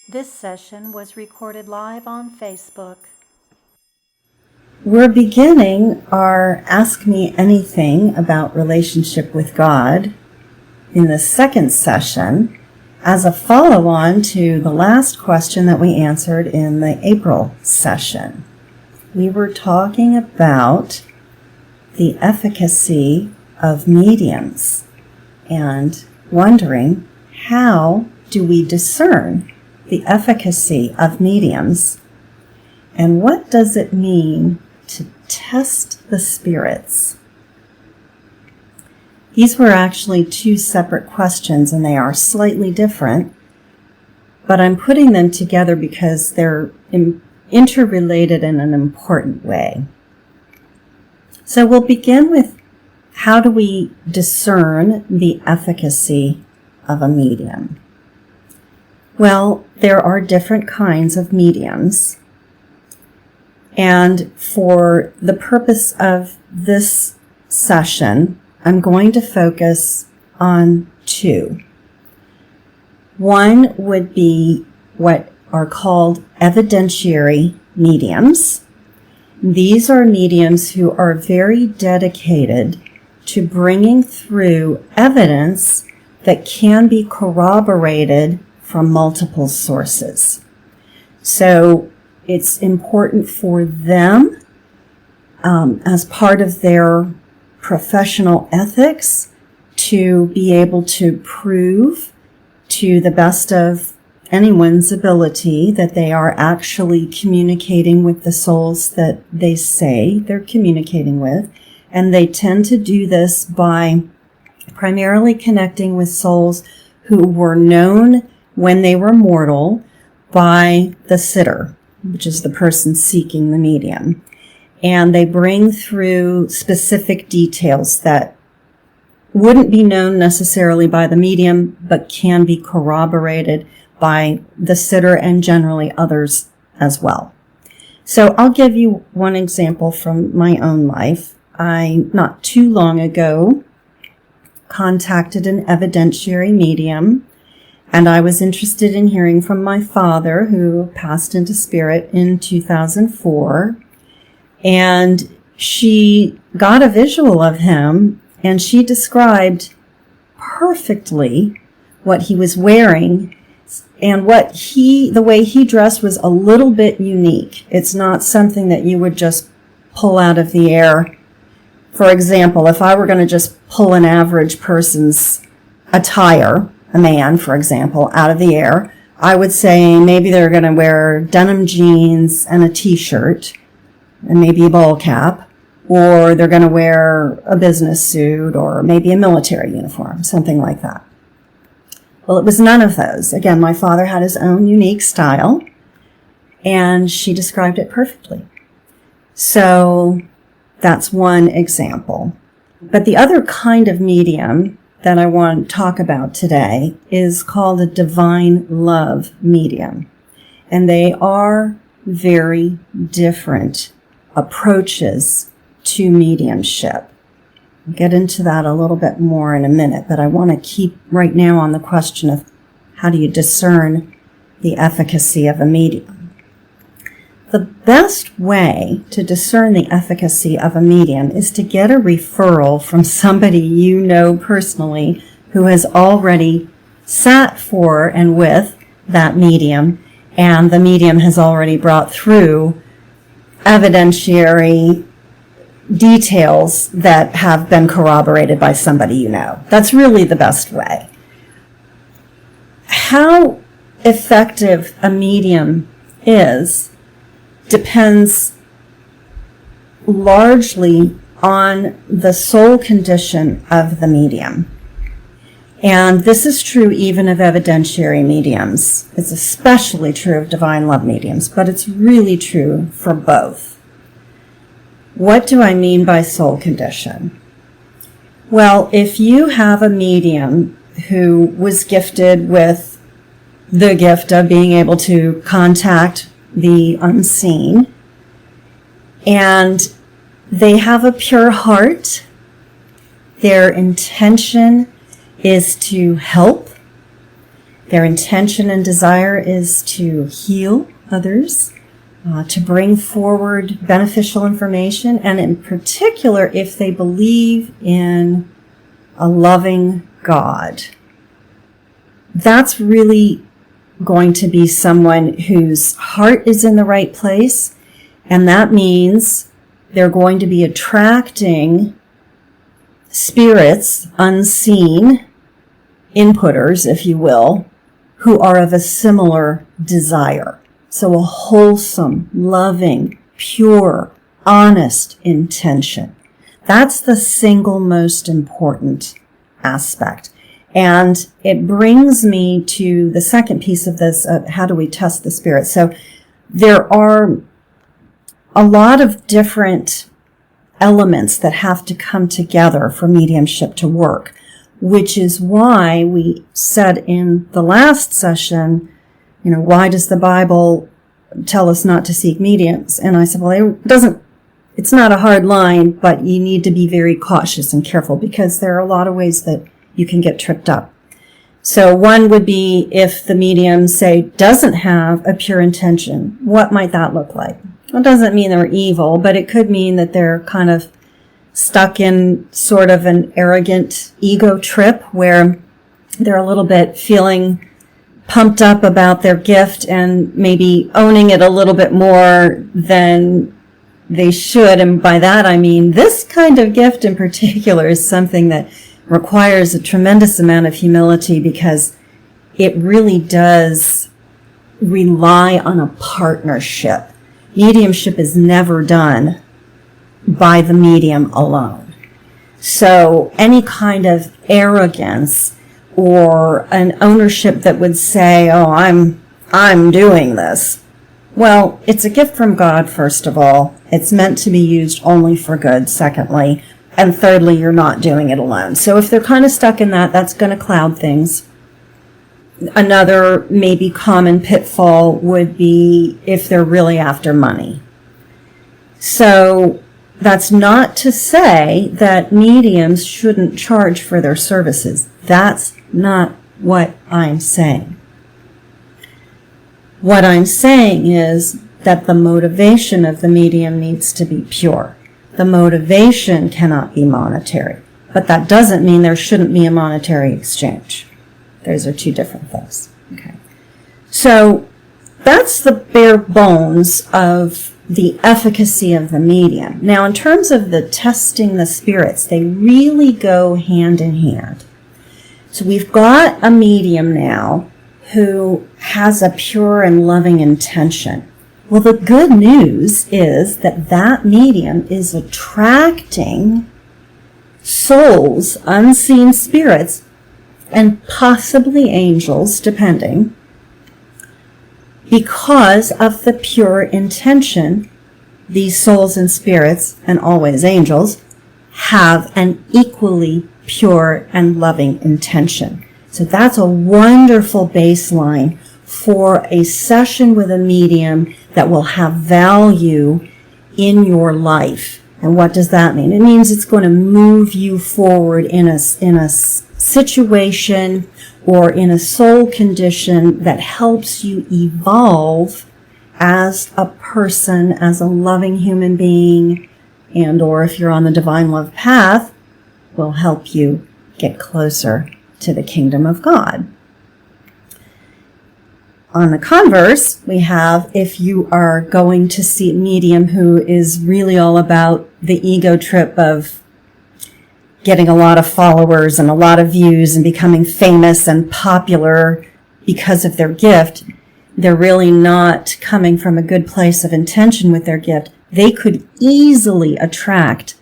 This session was recorded live on Facebook. We're beginning our Ask Me Anything about relationship with God in the second session as a follow-on to the last question that we answered in the April session. We were talking about the efficacy of mediums and wondering, how do we discern the efficacy of mediums, and what does it mean to test the spirits? These were actually two separate questions, and they are slightly different, but I'm putting them together because they're interrelated in an important way. So we'll begin with, how do we discern the efficacy of a medium? Well, there are different kinds of mediums, and for the purpose of this session, I'm going to focus on two. One would be what are called evidentiary mediums. These are mediums who are very dedicated to bringing through evidence that can be corroborated from multiple sources. So it's important for them, as part of their professional ethics, to be able to prove to the best of anyone's ability that they are actually communicating with the souls that they say they're communicating with. And they tend to do this by primarily connecting with souls who were known when they were mortal by the sitter, which is the person seeking the medium. And they bring through specific details that wouldn't be known necessarily by the medium, but can be corroborated by the sitter and generally others as well. So I'll give you one example from my own life. I, not too long ago, contacted an evidentiary medium, and I was interested in hearing from my father, who passed into spirit in 2004. And she got a visual of him, and she described perfectly what he was wearing, and the way he dressed was a little bit unique. It's not something that you would just pull out of the air. For example, if I were going to just pull an average person's attire, a man, for example, out of the air, I would say maybe they're going to wear denim jeans and a t-shirt and maybe a ball cap, or they're going to wear a business suit or maybe a military uniform, something like that. Well, it was none of those. Again, my father had his own unique style, and she described it perfectly. So that's one example. But the other kind of medium that I want to talk about today is called a divine love medium. And they are very different approaches to mediumship. I'll get into that a little bit more in a minute, but I want to keep right now on the question of, how do you discern the efficacy of a medium? The best way to discern the efficacy of a medium is to get a referral from somebody you know personally who has already sat for and with that medium, and the medium has already brought through evidentiary details that have been corroborated by somebody you know. That's really the best way. How effective a medium is depends largely on the soul condition of the medium. And this is true even of evidentiary mediums. It's especially true of divine love mediums, but it's really true for both. What do I mean by soul condition? Well, if you have a medium who was gifted with the gift of being able to contact the unseen, and they have a pure heart, their intention is to help, Their intention and desire is to heal others, to bring forward beneficial information, and in particular, if they believe in a loving God. That's really going to be someone whose heart is in the right place, and that means they're going to be attracting spirits, unseen inputters, if you will, who are of a similar desire. So a wholesome, loving, pure, honest intention. That's the single most important aspect. And it brings me to the second piece of this, how do we test the spirit? So there are a lot of different elements that have to come together for mediumship to work, which is why we said in the last session, why does the Bible tell us not to seek mediums? And I said, well, it's not a hard line, but you need to be very cautious and careful because there are a lot of ways that you can get tripped up. So one would be if the medium, say, doesn't have a pure intention. What might that look like? Well, it doesn't mean they're evil, but it could mean that they're kind of stuck in sort of an arrogant ego trip where they're a little bit feeling pumped up about their gift and maybe owning it a little bit more than they should. And by that, I mean this kind of gift in particular is something that requires a tremendous amount of humility because it really does rely on a partnership. Mediumship is never done by the medium alone. So any kind of arrogance or an ownership that would say, oh, I'm doing this. Well, it's a gift from God, first of all. It's meant to be used only for good, secondly. And thirdly, you're not doing it alone. So if they're kind of stuck in that, that's going to cloud things. Another maybe common pitfall would be if they're really after money. So that's not to say that mediums shouldn't charge for their services. That's not what I'm saying. What I'm saying is that the motivation of the medium needs to be pure. The motivation cannot be monetary, but that doesn't mean there shouldn't be a monetary exchange. Those are two different things. Okay. So that's the bare bones of the efficacy of the medium. Now, in terms of the testing the spirits, they really go hand in hand. So we've got a medium now who has a pure and loving intention. Well, the good news is that that medium is attracting souls, unseen spirits, and possibly angels, depending, because of the pure intention these souls and spirits, and always angels, have an equally pure and loving intention. So that's a wonderful baseline for a session with a medium that will have value in your life. And what does that mean? It means it's going to move you forward in a situation or in a soul condition that helps you evolve as a person, as a loving human being, and or if you're on the divine love path, will help you get closer to the kingdom of God. On the converse, we have if you are going to see a medium who is really all about the ego trip of getting a lot of followers and a lot of views and becoming famous and popular because of their gift, they're really not coming from a good place of intention with their gift. They could easily attract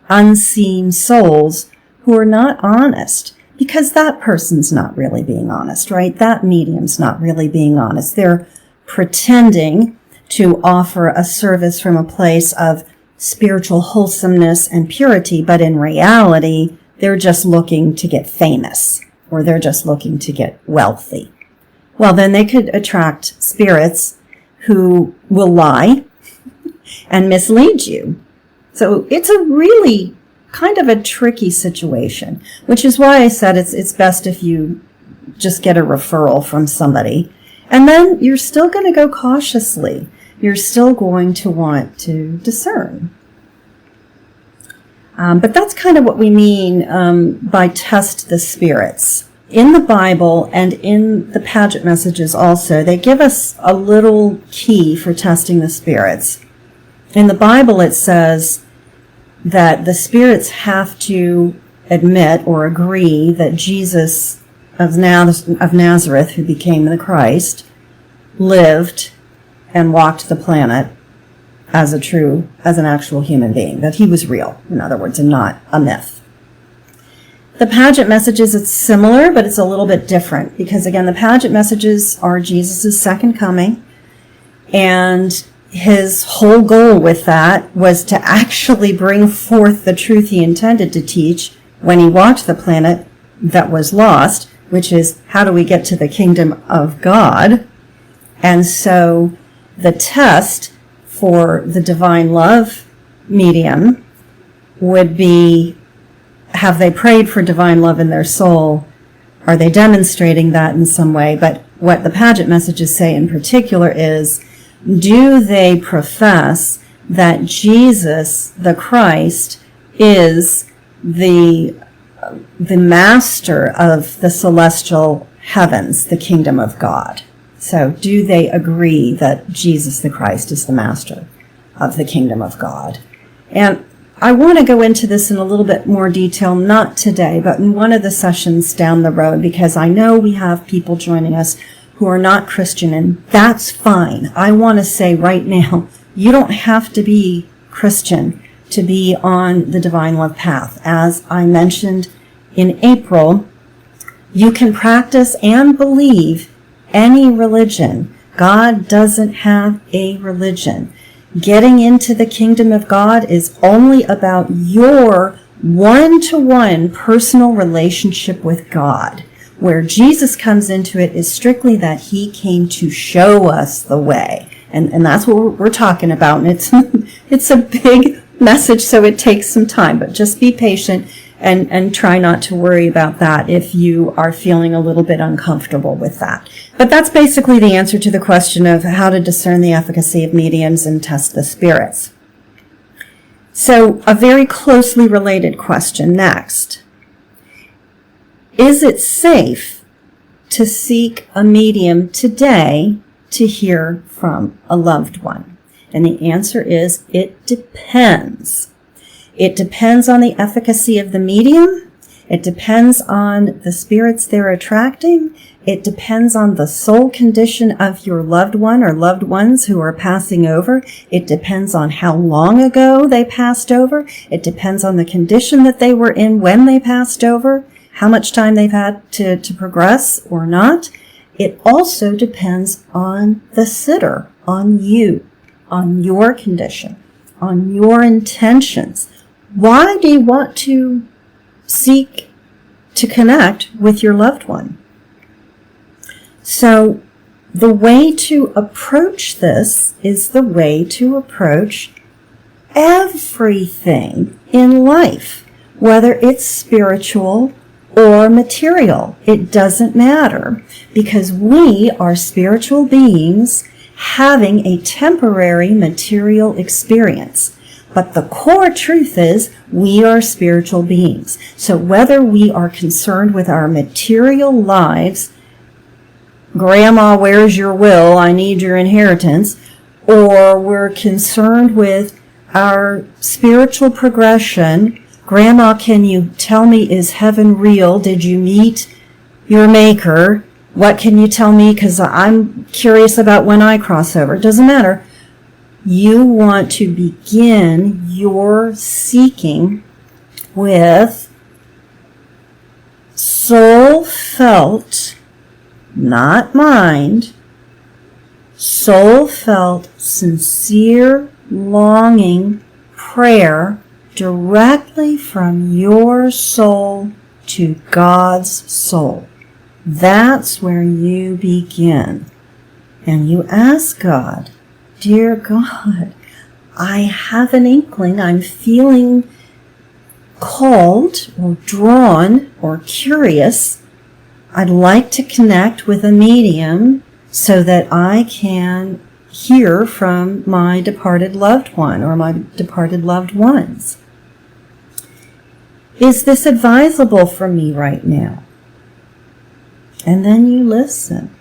unseen souls who are not honest. Because that person's not really being honest, right? That medium's not really being honest. They're pretending to offer a service from a place of spiritual wholesomeness and purity, but in reality, they're just looking to get famous, or they're just looking to get wealthy. Well, then they could attract spirits who will lie and mislead you. So it's a really kind of a tricky situation, which is why I said it's best if you just get a referral from somebody. And then you're still going to go cautiously. You're still going to want to discern. But that's kind of what we mean by test the spirits. In the Bible and in the Paget messages also, they give us a little key for testing the spirits. In the Bible it says that the spirits have to admit or agree that Jesus of Nazareth, who became the Christ, lived and walked the planet as an actual human being, that he was real, in other words, and not a myth. The Paget messages, it's similar, but it's a little bit different, because again, the Paget messages are Jesus' second coming, and his whole goal with that was to actually bring forth the truth he intended to teach when he walked the planet that was lost, which is, how do we get to the kingdom of God? And so the test for the divine love medium would be, have they prayed for divine love in their soul? Are they demonstrating that in some way? But what the Paget messages say in particular is, do they profess that Jesus, the Christ, is the master of the celestial heavens, the kingdom of God? So do they agree that Jesus the Christ is the master of the kingdom of God? And I want to go into this in a little bit more detail, not today, but in one of the sessions down the road, because I know we have people joining us who are not Christian, and that's fine. I want to say right now, you don't have to be Christian to be on the divine love path. As I mentioned in April, you can practice and believe any religion. God doesn't have a religion. Getting into the kingdom of God is only about your one-to-one personal relationship with God. Where Jesus comes into it is strictly that he came to show us the way. And that's what we're talking about. And it's a big message, so it takes some time. But just be patient and try not to worry about that if you are feeling a little bit uncomfortable with that. But that's basically the answer to the question of how to discern the efficacy of mediums and test the spirits. So a very closely related question next. Is it safe to seek a medium today to hear from a loved one? And the answer is, it depends. It depends on the efficacy of the medium. It depends on the spirits they're attracting. It depends on the soul condition of your loved one or loved ones who are passing over. It depends on how long ago they passed over. It depends on the condition that they were in when they passed over, how much time they've had to progress or not. It also depends on the sitter, on you, on your condition, on your intentions. Why do you want to seek to connect with your loved one? So the way to approach this is the way to approach everything in life, whether it's spiritual or material. It doesn't matter, because we are spiritual beings having a temporary material experience. But the core truth is we are spiritual beings. So whether we are concerned with our material lives, Grandma, where's your will? I need your inheritance. Or we're concerned with our spiritual progression. Grandma, can you tell me, is heaven real? Did you meet your maker? What can you tell me? Because I'm curious about when I cross over. It doesn't matter. You want to begin your seeking with soul felt, not mind, soul felt, sincere, longing prayer directly from your soul to God's soul. That's where you begin. And you ask God, dear God, I have an inkling, I'm feeling called or drawn or curious I'd like to connect with a medium so that I can hear from my departed loved one or my departed loved ones. Is this advisable for me right now? And then you listen,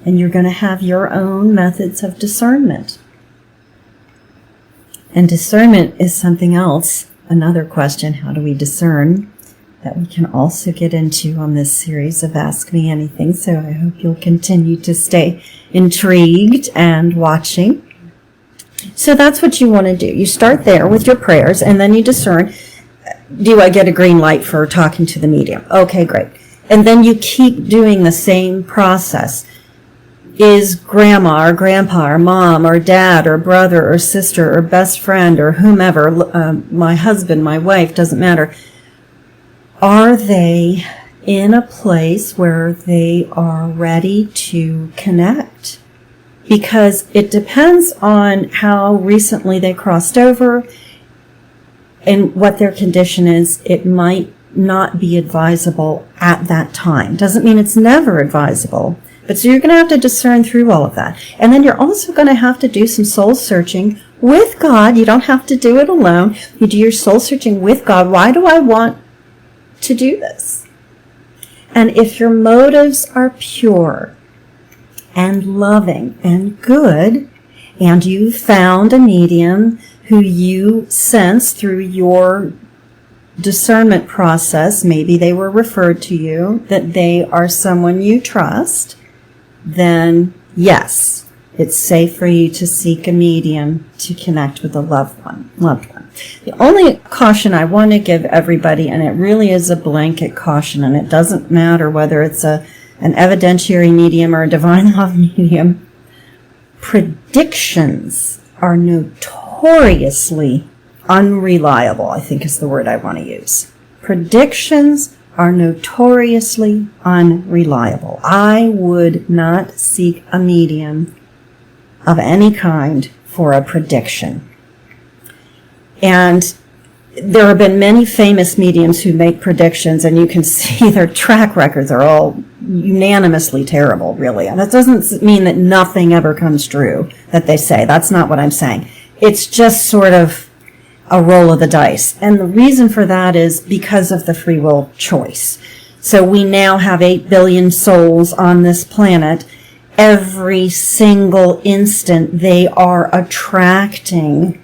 and you're going to have your own methods of discernment. And discernment is something else, another question, how do we discern, that we can also get into on this series of Ask Me Anything. So I hope you'll continue to stay intrigued and watching. So that's what you want to do. You start there with your prayers, and then you discern, do I get a green light for talking to the medium? Okay, great. And then you keep doing the same process. Is grandma or grandpa or mom or dad or brother or sister or best friend or whomever, my husband, my wife, doesn't matter, are they in a place where they are ready to connect? Because it depends on how recently they crossed over and what their condition is. It might not be advisable at that time. Doesn't mean it's never advisable. But so you're going to have to discern through all of that. And then you're also going to have to do some soul searching with God. You don't have to do it alone. You do your soul searching with God. Why do I want to do this? And if your motives are pure and loving and good, and you found a medium who you sense through your discernment process, maybe they were referred to you, that they are someone you trust, then yes, it's safe for you to seek a medium to connect with a loved one. The only caution I want to give everybody, and it really is a blanket caution, and it doesn't matter whether it's an evidentiary medium or a divine love medium, predictions are notoriously unreliable, I think is the word I want to use. Predictions are notoriously unreliable. I would not seek a medium of any kind for a prediction. And there have been many famous mediums who make predictions, and you can see their track records are all unanimously terrible, really. And that doesn't mean that nothing ever comes true that they say. That's not what I'm saying. It's just sort of a roll of the dice. And the reason for that is because of the free will choice. So we now have 8 billion souls on this planet. Every single instant they are attracting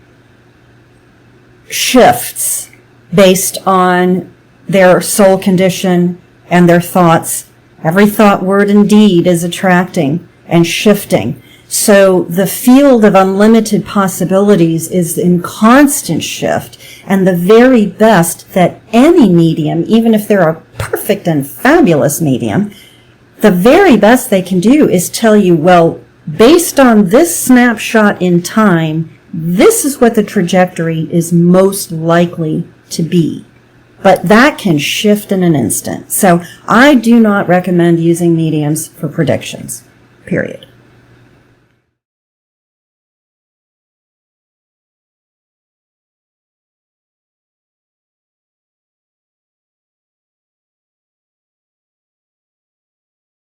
shifts based on their soul condition and their thoughts. Every thought, word, and deed is attracting and shifting. So the field of unlimited possibilities is in constant shift, and the very best that any medium, even if they're a perfect and fabulous medium, the very best they can do is tell you, well, based on this snapshot in time, this is what the trajectory is most likely to be. But that can shift in an instant. So I do not recommend using mediums for predictions, period.